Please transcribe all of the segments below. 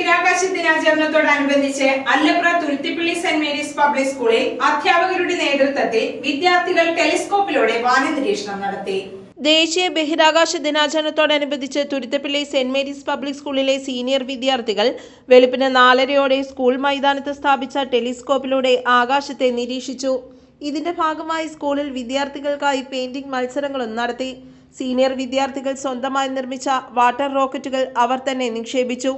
ബഹിരാകാശ ദിനാചരണത്തോടനുബന്ധിച്ച് Allapra Thuruthippally saint Mary's public സ്കൂളിൽ അധ്യാപകരുടെ നേതൃത്വത്തിൽ വിദ്യാർത്ഥികൾ ടെലിസ്കോപ്പിലൂടെ വാനനിരീക്ഷണം നടത്തി. ദേശീയ ബഹിരാകാശ ദിനാചരണത്തോടനുബന്ധിച്ച് തുരുത്തിപ്പള്ളി സെന്റ് മേരീസ് പബ്ലിക് സ്കൂളിലെ സീനിയർ വിദ്യാർത്ഥികൾ വെളുപ്പിന് 4:30 സ്കൂൾ മൈതാനത്ത് സ്ഥാപിച്ച ടെലിസ്കോപ്പിലൂടെ ആകാശത്തെ നിരീക്ഷിച്ചു. ഇതിന്റെ ഭാഗമായി സ്കൂളിൽ വിദ്യാർത്ഥികൾക്കായി പെയിന്റിംഗ് മത്സരങ്ങളും നടത്തി. സീനിയർ വിദ്യാർത്ഥികൾ സ്വന്തമായി നിർമ്മിച്ച വാട്ടർ റോക്കറ്റുകൾ അവർ തന്നെ നിക്ഷേപിച്ചു.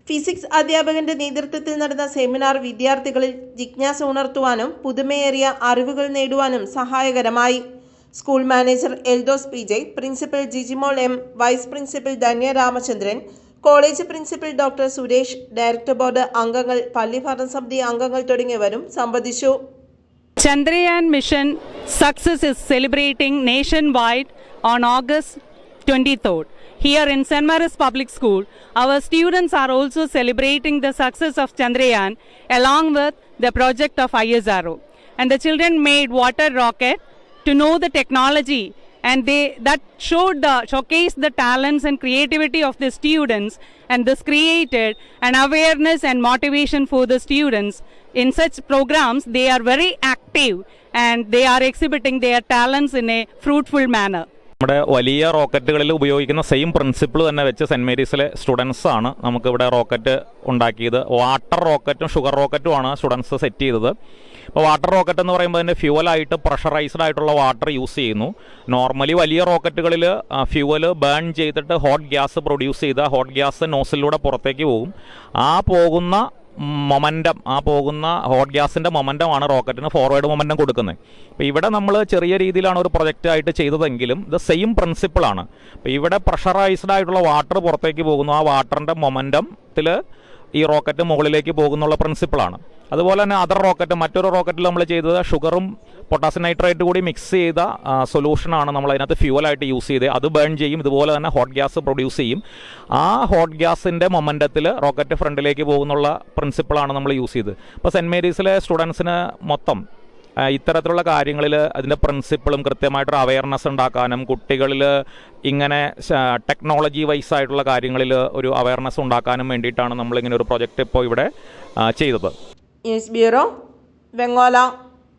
ഫിസിക്സ് അധ്യാപകന്റെ നേതൃത്വത്തിൽ നടന്ന സെമിനാർ വിദ്യാർത്ഥികളിൽ ജിജ്ഞാസ ഉണർത്തുവാനും പുതുമയേറിയ അറിവുകൾ നേടുവാനും സഹായകരമായി. School manager Eldhose PJ, principal Jijimol M, vice principal Dhanya Ramachandran, college principal doctor Suresh, director board അംഗങ്ങൾ, പള്ളി ഭരണസമിതി അംഗങ്ങൾ തുടങ്ങിയവരും സംബന്ധിച്ചു. Chandrayaan mission success is celebrating nationwide on August 23rd. Here in St. Mary's Public School, our students are also celebrating the success of Chandrayaan along with the project of ISRO. And the children made water rocket to know the technology, and that showcased the talents and creativity of the students, and this created an awareness and motivation for the students. In such programs, they are very active and they are exhibiting their talents in a fruitful manner. നമ്മുടെ വലിയ റോക്കറ്റുകളിൽ ഉപയോഗിക്കുന്ന same principle തന്നെ വെച്ച് cent മേരീസിലെ സ്റ്റുഡൻസാണ് നമുക്കിവിടെ rocket ഉണ്ടാക്കിയത്. Water റോക്കറ്റും sugar റോക്കറ്റുമാണ് students set ചെയ്തത്. ഇപ്പോൾ water rocket എന്ന് പറയുമ്പോൾ അതിൻ്റെ ഫ്യൂവലായിട്ട് പ്രഷറൈസ്ഡ് ആയിട്ടുള്ള വാട്ടർ യൂസ് ചെയ്യുന്നു. നോർമലി വലിയ റോക്കറ്റുകളിൽ ഫ്യൂവൽ ബേൺ ചെയ്തിട്ട് ഹോട്ട് ഗ്യാസ് പ്രൊഡ്യൂസ് ചെയ്ത ഹോട്ട് ഗ്യാസ് നോസിലൂടെ പുറത്തേക്ക് പോകും. ആ പോകുന്ന ഹോട്ട് ഗ്യാസിൻ്റെ മൊമെൻറ്റമാണ് റോക്കറ്റിന് ഫോർവേഡ് മൊമെൻറ്റം കൊടുക്കുന്നത്. അപ്പോൾ ഇവിടെ നമ്മൾ ചെറിയ രീതിയിലാണ് ഒരു പ്രൊജക്റ്റായിട്ട് ചെയ്തതെങ്കിലും ഇത് സെയിം പ്രിൻസിപ്പിളാണ്. അപ്പോൾ ഇവിടെ പ്രഷറൈസ്ഡ് ആയിട്ടുള്ള വാട്ടർ പുറത്തേക്ക് പോകുന്നു. ആ വാട്ടറിൻ്റെ മൊമെൻറ്റത്തിൽ ഈ റോക്കറ്റ് മുകളിലേക്ക് പോകുന്നുള്ള പ്രിൻസിപ്പിളാണ്. അതുപോലെ തന്നെ മറ്റൊരു റോക്കറ്റിൽ നമ്മൾ ചെയ്തത് ഷുഗറും പൊട്ടാസ്യം നൈട്രേറ്റ് കൂടി മിക്സ് ചെയ്ത സൊല്യൂഷനാണ് നമ്മൾ അതിനകത്ത് ഫ്യൂവലായിട്ട് യൂസ് ചെയ്ത്. അത് ബേൺ ചെയ്യും. ഇതുപോലെ തന്നെ ഹോട്ട് ഗ്യാസ് പ്രൊഡ്യൂസ് ചെയ്യും. ആ ഹോട്ട് ഗ്യാസിൻ്റെ മൊമെൻറ്റത്തിൽ റോക്കറ്റ് ഫ്രണ്ടിലേക്ക് പോകുന്നുള്ള പ്രിൻസിപ്പിളാണ് നമ്മൾ യൂസ് ചെയ്തത്. ഇപ്പോൾ സെൻറ്റ് മേരീസിലെ സ്റ്റുഡൻസിന് മൊത്തം ഇത്തരത്തിലുള്ള കാര്യങ്ങളിൽ അതിൻ്റെ പ്രിൻസിപ്പിളും കൃത്യമായിട്ടൊരു അവയർനെസ് ഉണ്ടാക്കാനും കുട്ടികളിൽ ഇങ്ങനെ ടെക്നോളജി വൈസ് ആയിട്ടുള്ള കാര്യങ്ങളിൽ ഒരു അവയർനെസ് ഉണ്ടാക്കാനും വേണ്ടിയിട്ടാണ് നമ്മളിങ്ങനെ ഒരു പ്രൊജക്റ്റ് ഇപ്പോൾ ഇവിടെ ചെയ്തത്. News bureau, Vengola.